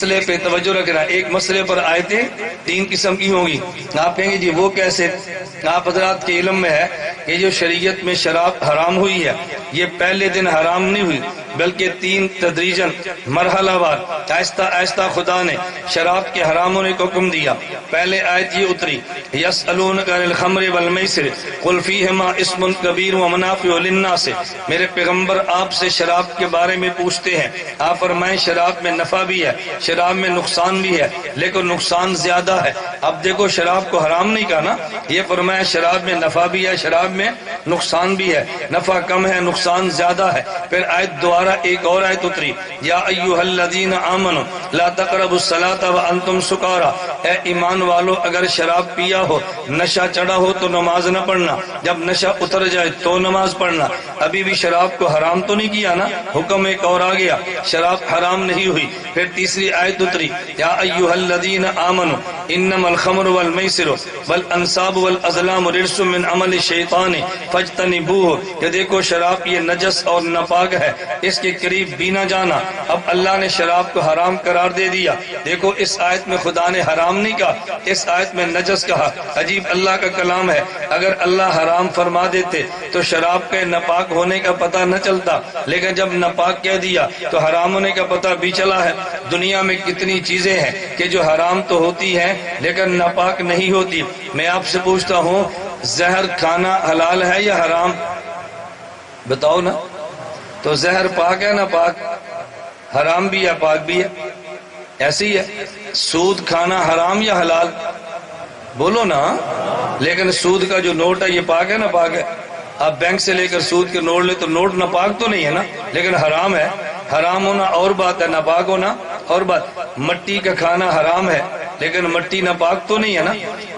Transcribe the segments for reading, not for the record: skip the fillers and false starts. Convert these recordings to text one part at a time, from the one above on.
مسئلے پہ توجہ رکھنا. ایک مسئلے پر آیتیں تین قسم کی ہوں گی. آپ کہیں گے جی وہ کیسے؟ آپ حضرات کے علم میں ہے کہ جو شریعت میں شراب حرام ہوئی ہے یہ پہلے دن حرام نہیں ہوئی بلکہ تین تدریجاً مرحلہ وار آہستہ آہستہ خدا نے شراب کے حرام ہونے کو حکم دیا. پہلے آیت یہ اتری یسألونک عن الخمر والمیسر قل فیہما اسم کبیر ومنافع للناس. میرے پیغمبر آپ سے شراب کے بارے میں پوچھتے ہیں. آپ فرمائیں شراب میں نفع بھی ہے شراب میں نقصان بھی ہے لیکن نقصان زیادہ ہے. اب دیکھو شراب کو حرام نہیں کہا نا, یہ فرمایا شراب میں نفع بھی ہے شراب میں نقصان بھی ہے. نفع کم ہے نقصان زیادہ ہے. پھر آیت دوبارہ ایک اور آیت اتری یا ایھا الذین آمنوا لا تقربوا الصلاۃ وانتم سکارى. اے ایمان والو اگر شراب پیا ہو نشہ چڑھا ہو تو نماز نہ پڑھنا, جب نشہ اتر جائے تو نماز پڑھنا. ابھی بھی شراب کو حرام تو نہیں کیا نا, حکم ایک اور آ گیا, شراب حرام نہیں ہوئی. پھر تیسری آیت اتری یا ایھا الذین آمنوا انما الخمر والمیسر والانصاب والازلام رجس من عمل الشیطان فاجتنبوہ. کہ دیکھو شراب یہ نجس اور ناپاک ہے اس کے قریب بھی نہ جانا. اب اللہ نے شراب کو حرام قرار دے دیا. دیکھو اس آیت میں خدا نے حرام نہیں کہا, اس آیت میں نجس کہا. عجیب اللہ کا کلام ہے. اگر اللہ حرام فرما دیتے تو شراب کے ناپاک ہونے کا پتہ نہ چلتا, لیکن جب ناپاک کہہ دیا تو حرام ہونے کا پتہ بھی چلا ہے. دنیا میں کتنی چیزیں ہیں کہ جو حرام تو ہوتی ہیں لیکن ناپاک نہیں ہوتی. میں آپ سے پوچھتا ہوں زہر کھانا حلال ہے یا حرام؟ بتاؤ نا. تو زہر پاک ہے نا پاک؟ حرام بھی ہے پاک بھی ہے, ایسے ہی ہے. سود کھانا حرام یا حلال؟ بولو نا. لیکن سود کا جو نوٹ ہے یہ پاک ہے نا پاک ہے؟ آپ بینک سے لے کر سود کے نوٹ لے تو نوٹ ناپاک تو نہیں ہے نا, لیکن حرام ہے. حرام ہونا اور بات ہے, ناپاک ہونا اور بات. مٹی کا کھانا حرام ہے لیکن مٹی ناپاک تو نہیں ہے نا.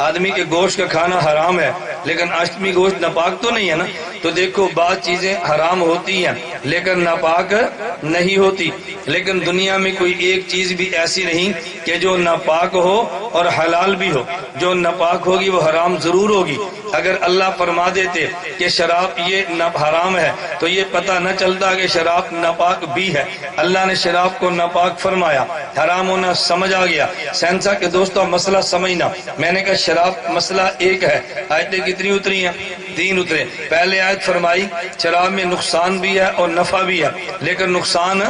آدمی کے گوشت کا کھانا حرام ہے لیکن آدمی گوشت ناپاک تو نہیں ہے نا. تو دیکھو بعض چیزیں حرام ہوتی ہیں لیکن ناپاک نہیں ہوتی. لیکن دنیا میں کوئی ایک چیز بھی ایسی نہیں کہ جو ناپاک ہو اور حلال بھی ہو. جو ناپاک ہوگی وہ حرام ضرور ہوگی. اگر اللہ فرما دیتے کہ شراب یہ حرام ہے تو یہ پتہ نہ چلتا کہ شراب ناپاک بھی ہے. اللہ نے شراب کو ناپاک فرمایا, حرام ہونا سمجھ آ گیا. سینسا کے دوستوں مسئلہ سمجھنا. میں نے کہا شراب مسئلہ ایک ہے. آیتیں کتنی اتری ہیں؟ تین اترے. پہلے آیت فرمائی شراب میں نقصان بھی ہے اور نفع بھی ہے لیکن نقصان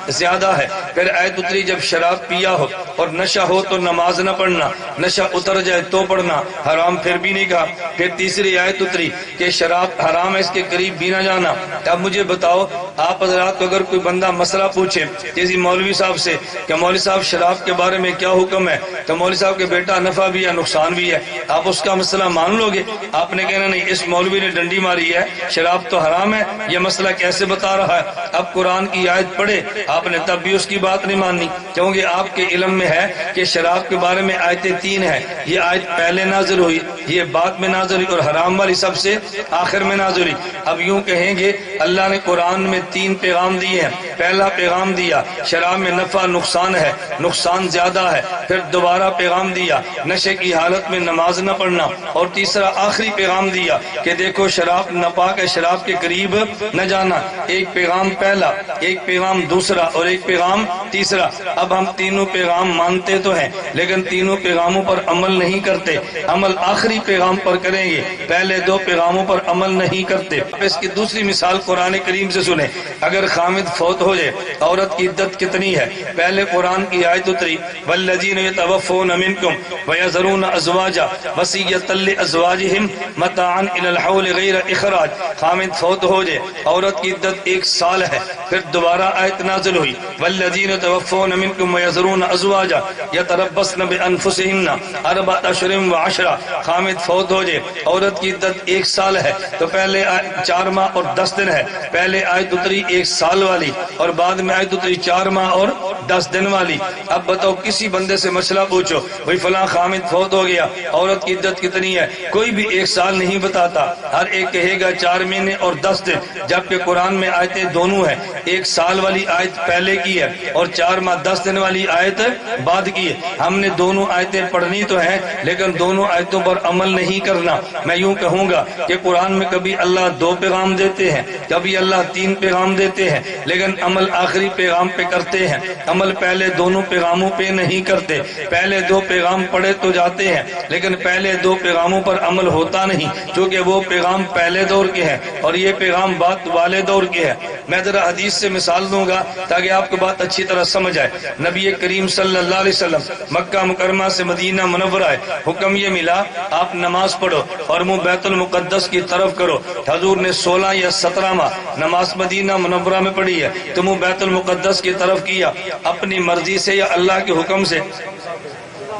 زیادہ ہے. پھر آیت اتری جب شراب پیا ہو اور نشہ ہو تو نماز نہ پڑھنا, نشہ اتر جائے تو پڑھنا, حرام پھر بھی نہیں کہا. پھر تیسری آیت اتری کہ شراب حرام ہے اس کے قریب بھی نہ جانا. اب مجھے بتاؤ آپ حضرات کو اگر کوئی بندہ مسئلہ پوچھے کسی مولوی صاحب سے کہ مولوی صاحب شراب کے بارے میں کیا حکم ہے, تو مولوی صاحب کے بیٹا نفع بھی ہے نقصان بھی ہے, آپ اس کا مسئلہ مان لو گے؟ آپ نے کہنا نہیں اس مولوی نے ڈنڈی ماری ہے شراب تو حرام ہے, یہ مسئلہ کیسے بتا رہا ہے. اب قرآن کی آیت پڑھے آپ نے تب بھی اس کی بات نہیں ماننی, کیونکہ آپ کے علم میں ہے کہ شراب کے بارے میں آیتیں تین ہیں. یہ آیت پہلے نازل ہوئی, یہ بعد میں نازل ہوئی, اور حرام والی سب سے آخر میں نازل ہوئی. اب یوں کہیں گے اللہ نے قرآن میں تین پیغام دیے ہیں. پہلا پیغام دیا شراب میں نفع نقصان ہے, نقصان زیادہ ہے. پھر دوبارہ پیغام دیا نشے کی حالت میں نماز نہ پڑھنا. اور تیسرا آخری پیغام دیا کہ دیکھو شراب ناپاک ہے شراب کے قریب نہ جانا. ایک پیغام پہلا, ایک پیغام دوسرا اور ایک پیغام تیسرا. اب ہم تینوں پیغام مانتے تو ہیں لیکن تینوں پیغاموں پر عمل نہیں کرتے. عمل آخری پیغام پر کریں گے, پہلے دو پیغاموں پر عمل نہیں کرتے. اس کی دوسری مثال قرآن کریم سے سنیں. اگر خامد فوت ہو جائے عورت کی عدت کتنی ہے؟ پہلے قرآن کی آیت اتری والذین یتوفون منکم ویذرون ازواجا وصیۃ لازواجہم متاعا الی الحول غیر اخراج. خامد فوت ہو جائے عورت کی عدت 1 سال ہے. پھر دوبارہ آیت نازل ہوئی والذین یتوفون منکم ویذرون ازواجا یتربصن بانفسہن 4 اشہر و10. خامد فوت ہو جائے عورت کی عدت 1 سال ہے تو پہلے 4 ماہ اور 10 دن ہے. پہلے آیت اتری 1 سال والی اور بعد میں آیت اتری 4 ماہ اور 10 دن والی. اب بتاؤ کسی بندے سے مسئلہ پوچھو بھئی فلاں خامد فوت ہو گیا عورت کی عدت کتنی ہے, کوئی بھی 1 سال نہیں بتاتا. ہر ایک کہے گا 4 مہینے اور 10 دن, جبکہ قرآن میں آیتیں دونوں ہیں. 1 سال والی آیت پہلے کی ہے اور 4 ماہ 10 دن والی آیت بعد کی ہے. ہم نے دونوں آیتیں پڑھنی تو ہیں لیکن دونوں آیتوں پر عمل نہیں کرنا. میں یوں کہوں گا کہ قرآن میں کبھی اللہ 2 پیغام دیتے ہیں, کبھی اللہ 3 پیغام دیتے ہیں, لیکن عمل آخری پیغام پہ کرتے ہیں. عمل پہلے دونوں پیغاموں پہ نہیں کرتے. پہلے دو پیغام پڑھے تو جاتے ہیں لیکن پہلے دو پیغاموں پر عمل ہوتا نہیں، چونکہ وہ پیغام پہلے دور کے ہیں اور یہ پیغام بعد والے دور کے ہیں. میں ذرا حدیث سے مثال دوں گا تاکہ آپ کو بات اچھی طرح سمجھ آئے. نبی کریم صلی اللہ علیہ وسلم مکہ مکرمہ سے مدینہ منورہ آئے، حکم یہ ملا آپ نماز پڑھو اور منہ بیت المقدس کی طرف کرو. حضور نے 16 یا 17 ماہ نماز مدینہ منورہ میں پڑھی ہے تو منہ بیت المقدس کی طرف کیا، اپنی مرضی سے یا اللہ کے حکم سے؟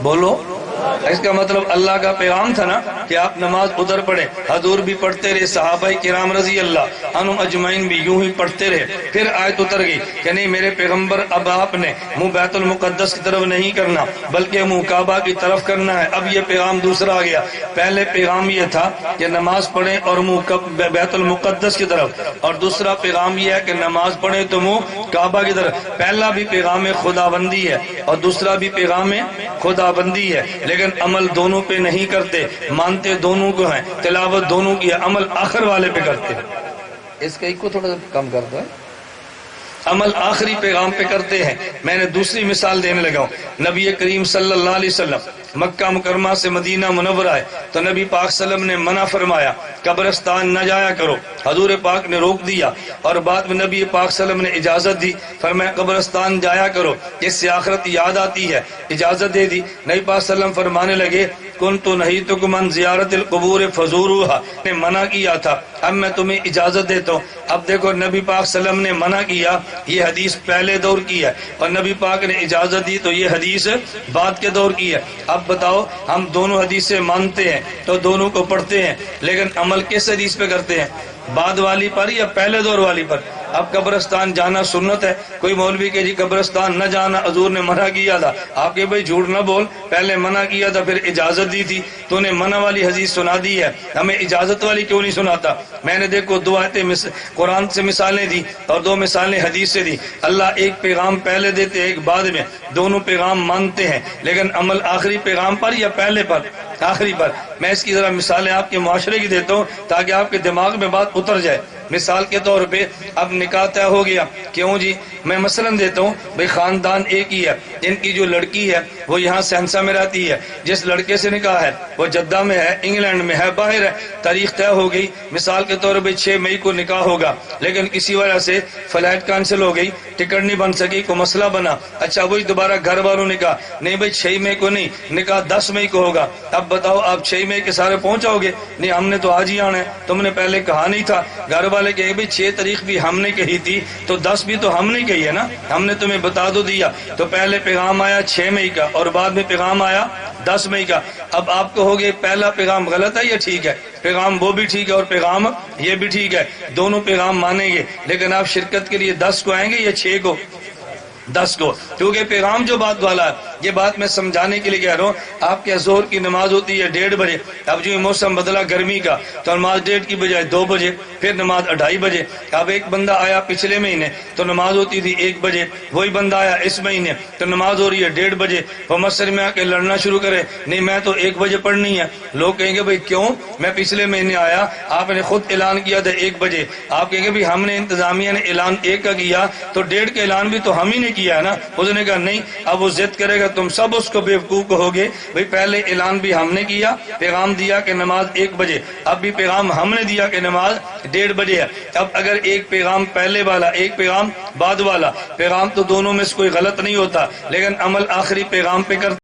بولو. اس کا مطلب اللہ کا پیغام تھا نا کہ آپ نماز ادھر پڑھیں. حضور بھی پڑھتے رہے، صحابہ کرام رضی اللہ عنہم اجمعین بھی یوں ہی پڑھتے رہے. پھر آیت اتر گئی کہ نہیں میرے پیغمبر اب آپ نے منہ بیت المقدس کی طرف نہیں کرنا بلکہ منہ کعبہ کی طرف کرنا ہے. اب یہ پیغام دوسرا آ گیا. پہلے پیغام یہ تھا کہ نماز پڑھیں اور منہ بیت المقدس کی طرف، اور دوسرا پیغام یہ ہے کہ نماز پڑھیں تو منہ کعبہ کی طرف. پہلا بھی پیغام خدا بندی ہے اور دوسرا بھی پیغام خدا بندی ہے، لیکن عمل دونوں پہ نہیں کرتے. مانتے دونوں کو ہیں، تلاوت دونوں کی ہے، عمل آخر والے پہ کرتے ہیں. اس کا ایک کو تھوڑا کم کر دو. عمل آخری پیغام پہ کرتے ہیں. میں نے دوسری مثال دینے لگا ہوں. نبی کریم صلی اللہ علیہ وسلم مکہ مکرمہ سے مدینہ منورہ آئے تو نبی پاک صلی اللہ علیہ وسلم نے منع فرمایا قبرستان نہ جایا کرو. حضور پاک نے روک دیا اور بعد میں نبی پاک صلی اللہ علیہ وسلم نے اجازت دی، فرمایا قبرستان جایا کرو، اس سے آخرت یاد آتی ہے. اجازت دے دی. نبی پاک صلی اللہ علیہ وسلم فرمانے لگے کنت نہیتکم عن زیارت القبور فزوروها، نے منع کیا تھا، اب میں تمہیں اجازت دیتا ہوں. اب دیکھو نبی پاک صلی اللہ علیہ وسلم نے منع کیا، یہ حدیث پہلے دور کی ہے، اور نبی پاک نے اجازت دی تو یہ حدیث بعد کے دور کی ہے. اب بتاؤ ہم دونوں حدیثیں مانتے ہیں تو دونوں کو پڑھتے ہیں، لیکن عمل کس حدیث پہ کرتے ہیں؟ بعد والی پر یا پہلے دور والی پر؟ اب قبرستان جانا سنت ہے. کوئی مولوی کہ جی قبرستان نہ جانا حضور نے منع کیا تھا. آپ کے بھائی جھوٹ نہ بول، پہلے منع کیا تھا پھر اجازت دی تھی، تو نے منع والی حدیث سنا دی ہے، ہمیں اجازت والی کیوں نہیں سناتا؟ میں نے دیکھو دو آیتیں قرآن سے مثالیں دی اور دو مثالیں حدیث سے دی. اللہ ایک پیغام پہلے دیتے ایک بعد میں، دونوں پیغام مانتے ہیں، لیکن عمل آخری پیغام پر یا پہلے پر؟ آخری پر. میں اس کی ذرا مثالیں آپ کے معاشرے کی دیتا ہوں تاکہ آپ کے دماغ میں بات اتر جائے. مثال کے طور پہ اب نکاح طے ہو گیا، کیوں جی؟ میں مثلاً دیتا ہوں، بھئی خاندان ایک ہی ہے، ان کی جو لڑکی ہے وہ یہاں سینسا میں رہتی ہے، جس لڑکے سے نکاح ہے وہ جدہ میں ہے، انگلینڈ میں ہے، باہر ہے. تاریخ طے ہو گئی، مثال کے طور پہ 6 مئی کو نکاح ہوگا، لیکن کسی وجہ سے فلائٹ کینسل ہو گئی، ٹکٹ نہیں بن سکی، کوئی مسئلہ بنا. اچھا وہی دوبارہ گھر والوں نے کہا نہیں بھائی 6 مئی کو نہیں، نکاح 10 مئی کو ہوگا. اب بتاؤ آپ 6 مئی کے سارے پہنچاؤ گے؟ نہیں، ہم نے تو آج ہی آنا ہے، تم نے پہلے کہا نہیں تھا. گھر والے کہے بھائی 6 تاریخ بھی ہم نے کہی تھی تو 10 بھی تو ہم نے کہی ہے نا، ہم نے تمہیں بتا دو دیا. تو پہلے پیغام آیا 6 مئی کا اور بعد میں پیغام آیا 10 مئی کا. اب آپ کہو گے پہلا پیغام غلط ہے یا ٹھیک ہے؟ پیغام وہ بھی ٹھیک ہے اور پیغام یہ بھی ٹھیک ہے، دونوں پیغام مانیں گے، لیکن آپ شرکت کے لیے 10 کو آئیں گے یا 6 کو؟ 10 کو. کیونکہ پیغام جو بات والا ہے، یہ بات میں سمجھانے کے لیے کہہ رہا ہوں. آپ کے ظہر کی نماز ہوتی ہے 1:30 بجے، اب جو موسم بدلا گرمی کا تو نماز 1:30 کی بجائے 2 بجے، پھر نماز 2:30 بجے. اب ایک بندہ آیا پچھلے مہینے تو نماز ہوتی تھی 1 بجے، وہی بندہ آیا اس مہینے تو نماز ہو رہی ہے 1:30 بجے. وہ مسجد میں آ کے لڑنا شروع کرے، نہیں میں تو 1 بجے پڑھنی ہے. لوگ کہیں گے بھائی کیوں؟ میں پچھلے مہینے آیا، آپ نے خود اعلان کیا تھا 1 بجے. آپ کہیں گے بھائی ہم نے انتظامیہ نے اعلان 1 کا کیا تو 1:30 کا اعلان بھی تو ہم ہی نے کیا ہے نا. اس نے کہا نہیں. اب وہ ضد کرے گا، تم سب اس کو بیوقوف کہو گے بھائی پہلے اعلان بھی ہم نے کیا، پیغام دیا کہ نماز 1 بجے، اب بھی پیغام ہم نے دیا کہ نماز 1:30 بجے ہے. اب اگر ایک پیغام پہلے والا ایک پیغام بعد والا، پیغام تو دونوں میں سے کوئی غلط نہیں ہوتا، لیکن عمل آخری پیغام پہ کرتے